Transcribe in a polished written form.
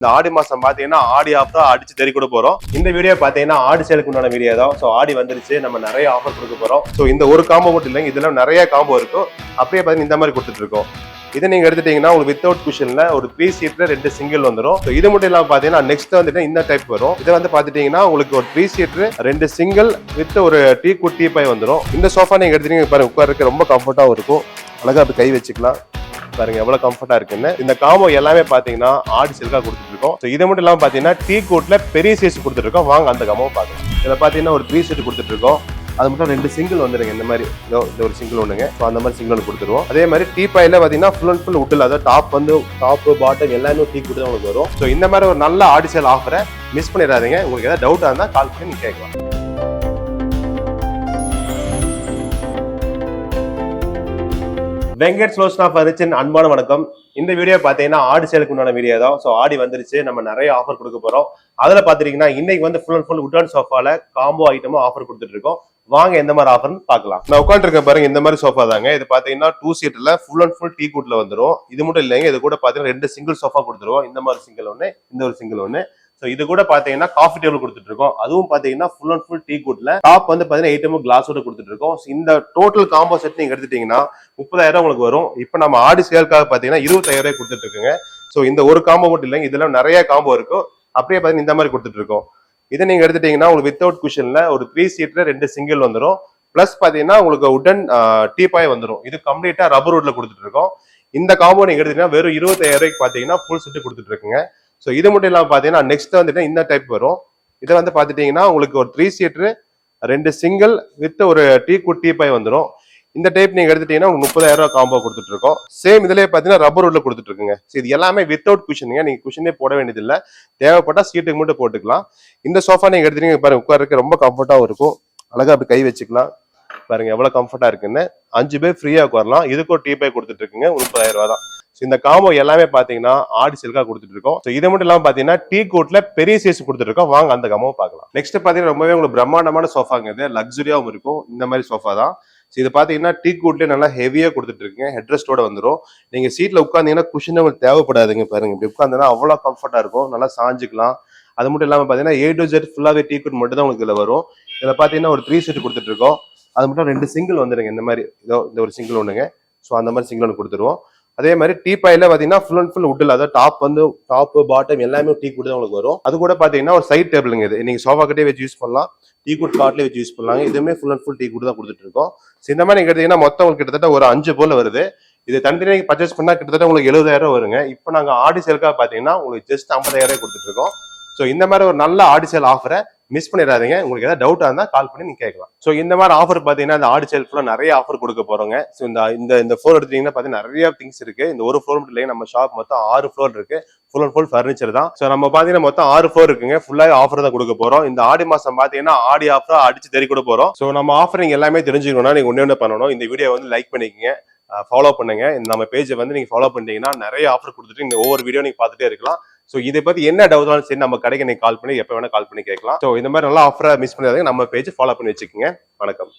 இந்த ஆடி மாசம் பாத்தீங்கன்னா ஆடி ஆஃபர் அடிச்சு தெரி கூட போறோம். இந்த வீடியோ பாத்தீங்கன்னா ஆடி சேலுக்கு உண்டான வீடியோ தான். சோ ஆடி வந்துருச்சு, நம்ம நிறைய ஆஃபர் கொடுக்க போறோம். சோ இந்த ஒரு காம்போ மட்டும் இல்லைங்க, இதுல நிறைய காம்போ இருக்கும். அப்படியே பாத்தீங்கன்னா இந்த மாதிரி கொடுத்துட்டு இருக்கோம். இதை நீங்க எடுத்துட்டீங்கன்னா உங்களுக்கு வித்தவுட் குஷன்ல ஒரு 3 சீட்ல 2 சிங்கிள் வந்துடும். இது மட்டும் இல்லாம பாத்தீங்கன்னா நெக்ஸ்ட் வந்துட்டு இந்த டைப் வரும். இதை வந்து பாத்துட்டீங்கன்னா உங்களுக்கு ஒரு 3 சீட்ரு 2 சிங்கிள் வித் ஒரு டீ குட் டீ பை வந்துடும். இந்த சோஃபா நீங்க எடுத்துட்டீங்க பாருங்க, உட்கார்றதுக்கு ரொம்ப கம்ஃபர்ட்டாவும் இருக்கும். அழகா அப்படி கை வச்சுக்கலாம். பாருங்க எவ்வளவு கம்ஃபர்ட்டா இருக்குன்னு. இந்த காம்போ எல்லாமே பாத்தீங்கன்னா ஆடி சில்கா கொடுத்துட்டு இருக்கோம். இது மட்டும் இல்லாம பாத்தீங்கன்னா டீ கூட்ல பெரிய சைஸ் கொடுத்துட்டு இருக்கோம். வாங்க அந்த காம்போ பாக்கலாம். இதுல பாத்தீங்கன்னா ஒரு 3 சீட் கொடுத்துட்டு இருக்கோம். அது மட்டும் 2 சிங்கிள் வந்துருங்க. இந்த மாதிரி இந்த ஒரு சிங்கிள் ஒண்ணுங்க. அந்த மாதிரி சிங்கிள் ஒன்று கொடுத்துருவோம். அதே மாதிரி டீ பாயில பாத்தீங்கன்னா ஃபுல் அண்ட் ஃபுல் உட்ல, அதாவது டாப் வந்து டாப் பாட்டம் எல்லாமே டீ கூட்டு தான் உங்களுக்கு வரும். ஸோ இந்த மாதிரி ஒரு நல்ல ஆடி சேல் ஆஃபரை மிஸ் பண்ணிடாதீங்க. உங்களுக்கு ஏதாவது டவுட்டா இருந்தா கால் பண்ணி நீங்க கேட்கலாம். வெங்கட் ஸ்லோஸ்னா ஃபர்னிச்சர் அன்பான வணக்கம். இந்த வீடியோ பாத்தீங்கன்னா ஆடி சேலுக்கு உண்டான வீடியோ தான். ஸோ ஆடி வந்துருச்சு, நம்ம நிறைய ஆஃபர் கொடுக்க போறோம். அதுல பாத்தீங்கன்னா இன்னைக்கு வந்து ஃபுல் அண்ட் ஃபுல் உட்டன் சோஃபால காம்போ ஐட்டமும் ஆஃபர் கொடுத்துட்டு இருக்கோம். வாங்க எந்த மாதிரி ஆஃபர்னு பார்க்கலாம். நான் உட்காந்துருக்க பாருங்க, இந்த மாதிரி சோஃபா தாங்க. இது பாத்தீங்கன்னா 2 சீட்ல ஃபுல் அண்ட் ஃபுல் டீ கூட்ல வந்துடும். இது மட்டும் இல்லைங்க, இது கூட பாத்தீங்கன்னா 2 சிங்கிள் சோஃபா கொடுத்துருவோம். இந்த மாதிரி சிங்கிள் ஒன்று, இந்த ஒரு சிங்கிள் ஒன்று. ஸோ இது கூட பாத்தீங்கன்னா காஃபி டேபிள் கொடுத்துட்டு இருக்கோம். அதுவும் பாத்தீங்கன்னா ஃபுல் அண்ட் ஃபுல் டீ கூட்ல டாப் வந்து பாத்தீங்கன்னா 8 கிளாஸோட கொடுத்துட்டு இருக்கோம். இந்த டோட்டல் காம்போ செட் நீங்க எடுத்துட்டீங்கன்னா 30,000 உங்களுக்கு வரும். இப்போ நம்ம ஆடி சேலுக்காக பாத்தீங்கன்னா 25,000 கொடுத்துட்டு இருக்குங்க. ஸோ இந்த ஒரு காம்போ மட்டும் இல்லைங்க, இதெல்லாம் நிறைய காம்போ இருக்கும். அப்படியே பாத்தீங்கன்னா இந்த மாதிரி கொடுத்துட்டு இருக்கோம். இதை நீங்க எடுத்துட்டீங்கன்னா உங்களுக்கு வித்தவுட் குஷன்ல ஒரு 3 சீட்ல 2 சிங்கிள் வந்துடும். பிளஸ் பாத்தீங்கன்னா உங்களுக்கு உடன் டீ பாய் வந்துடும். இது கம்ப்ளீட்டா ரப்பர் வுட்ல கொடுத்துட்டு இருக்கோம். இந்த காம்போ நீங்க எடுத்தீங்கன்னா வெறும் 25,000 பாத்தீங்கன்னா ஃபுல் செட் கொடுத்துட்டு இருக்குங்க. ஸோ இது மட்டும் இல்லாம பாத்தீங்கன்னா நெக்ஸ்ட் வந்துட்டு இந்த டைப் வரும். இதை வந்து பாத்துட்டீங்கன்னா உங்களுக்கு ஒரு 3 சீட்ரு 2 சிங்கிள் வித் ஒரு டீ குட் டீ பாய் வந்துடும். இந்த டைப் நீங்க எடுத்துட்டீங்கன்னா உங்களுக்கு 30,000 காம்போ கொடுத்துட்டு இருக்கோம். சேம் இதுலயே பாத்தீங்கன்னா ரப்பர் வுட்ல கொடுத்துட்டு இருக்குங்க. இது எல்லாமே வித்தவுட் குஷனுங்க. நீங்க குஷனே போட வேண்டியது இல்லை, தேவைப்பட்டா சீட்டுக்கு மட்டும் போட்டுக்கலாம். இந்த சோஃபா நீங்க எடுத்துட்டீங்க பாருங்க, உட்கார்றதுக்கு ரொம்ப கம்ஃபர்ட்டாவும் இருக்கும். அழகா அப்படி கை வச்சுக்கலாம். பாருங்க எவ்வளவு கம்ஃபர்ட்டா இருக்குன்னு. 5 பேர் ஃப்ரீயா உட்காரலாம். இதுக்கு ஒரு டீ பை கொடுத்துட்டு இருக்குங்க. 30,000 தான். இந்த காம்போ எல்லாமே பாத்தீங்கன்னா ஆடி சில்கா கொடுத்துட்டு இருக்கோம். இது மட்டும் இல்லாம பாத்தீங்கன்னா டீ கோட்ல பெரிய சைஸ் கொடுத்துட்டு இருக்கோம். வாங்க அந்த காம்போ பார்க்கலாம். நெக்ஸ்ட் பாத்தீங்கன்னா ரொம்பவே உங்களுக்கு பிரம்மாண்டமான சோஃபாங்க. இது லக்ஸுரியாவும் இருக்கும். இந்த மாதிரி சோஃபா தான். இது பாத்தீங்கன்னா டீ கோட்ல நல்லா ஹெவியா கொடுத்துட்டு இருக்குங்க. ஹெட்ரெஸ்டோட வந்துடும். நீங்க சீட்ல உட்காந்தீங்கன்னா குஷன் உங்களுக்கு தேவைப்படாதுங்க. பாருங்க இப்படி உட்காந்தா அவ்வளவு கம்ஃபர்ட்டா இருக்கும். நல்லா சாஞ்சிக்கலாம். அது மட்டும் இல்லாம பாத்தீங்கன்னா A to Z ஃபுல்லாவே டீ கோட் மட்டும் தான் உங்களுக்கு இதுல வரும். இதுல பாத்தீங்கன்னா ஒரு 3 சீட் கொடுத்துட்டு இருக்கோம். அது மட்டும் 2 சிங்கிள் வந்துருங்க. இந்த மாதிரி இந்த ஒரு சிங்கிள் ஒண்ணுங்க. ஸோ அந்த மாதிரி சிங்கிள் ஒன்று கொடுத்துருவோம். அதே மாதிரி டீ பாயில பாத்தீங்கன்னா ஃபுல் அண்ட் ஃபுல் உட்ல, அதாவது டாப் வந்து டாப் பாட்டம் எல்லாமே டீ கூட் தான் உங்களுக்கு வரும். அது கூட பாத்தீங்கன்னா ஒரு சைட் டேபிளுங்க. இது நீங்க சோஃபா கிட்டே வச்சு யூஸ் பண்ணலாம், டீ கூட் காட்லயே வச்சு யூஸ் பண்ணலாம். இதுவுமே ஃபுல் அண்ட் ஃபுல் டீ கூட் தான் கொடுத்துட்டு இருக்கோம். இந்த மாதிரி நீங்க எடுத்தீங்கன்னா மொத்தம் உங்களுக்கு கிட்டத்தட்ட ஒரு 5 போல வருது. இது தனித்தனியாக பர்ச்சேஸ் பண்ணா கிட்டத்தட்ட உங்களுக்கு 70,000 வருங்க. இப்போ நாங்க ஆடி சேலுக்காக பாத்தீங்கன்னா உங்களுக்கு ஜஸ்ட் 50,000 கொடுத்துட்டு இருக்கோம். ஸோ இந்த மாதிரி ஒரு நல்ல ஆடி சேல் ஆஃபரை மிஸ் பண்ணிடாதீங்க. உங்களுக்கு ஏதாவது டவுட்டா இருந்தா கால் பண்ணி நீங்க கேட்கலாம். ஸோ இந்த மாதிரி ஆஃபர் பாத்தீங்கன்னா இந்த ஆடி சேல் ஃபுல்லா நிறைய ஆஃபர் கொடுக்க போறோங்க. ஸோ இந்த ஃப்ளோர் எடுத்தீங்கன்னா பாத்தீங்கன்னா நிறைய திங்ஸ் இருக்கு. இந்த ஒரு ஃப்ளோர் மட்டும் இல்லைங்க, நம்ம ஷாப் மொத்தம் 6 ஃப்ளோர் இருக்கு. ஃபுல் அண்ட் ஃபுல் ஃபர்னிச்சர் தான். ஸோ நம்ம பாத்தீங்கன்னா மொத்தம் 6 ஃப்ளோர் இருக்குங்க. ஃபுல்லாக ஆஃபர் தான் கொடுக்க போறோம். இந்த ஆடி மாசம் பாத்தீங்கன்னா ஆடி ஆஃபரா அடிச்சு தெரி கூட போறோம். ஸோ நம்ம ஆஃபர் நீங்க எல்லாமே தெரிஞ்சுக்கணும்னா நீங்க ஒண்ணு பண்ணணும். இந்த வீடியோ வந்து லைக் பண்ணிக்கங்க, ஃபாலோ பண்ணுங்க. நம்ம பேஜை வந்து நீங்க ஃபாலோ பண்ணிட்டீங்கன்னா நிறைய ஆஃபர் கொடுத்துட்டு இந்த ஒவ்வொரு வீடியோ நீங்க பார்த்துட்டே இருக்கலாம். ஸோ இதை பத்தி என்ன டவுட்னாலும் சரி நம்ம கடைக்கு நீங்க கால் பண்ணி எப்போ வேணா கால் பண்ணி கேட்கலாம். ஸோ இந்த மாதிரி நல்லா ஆஃபரை மிஸ் பண்ணாதீங்க. நம்ம பேஜ் ஃபாலோ பண்ணி வச்சுக்கோங்க. வணக்கம்.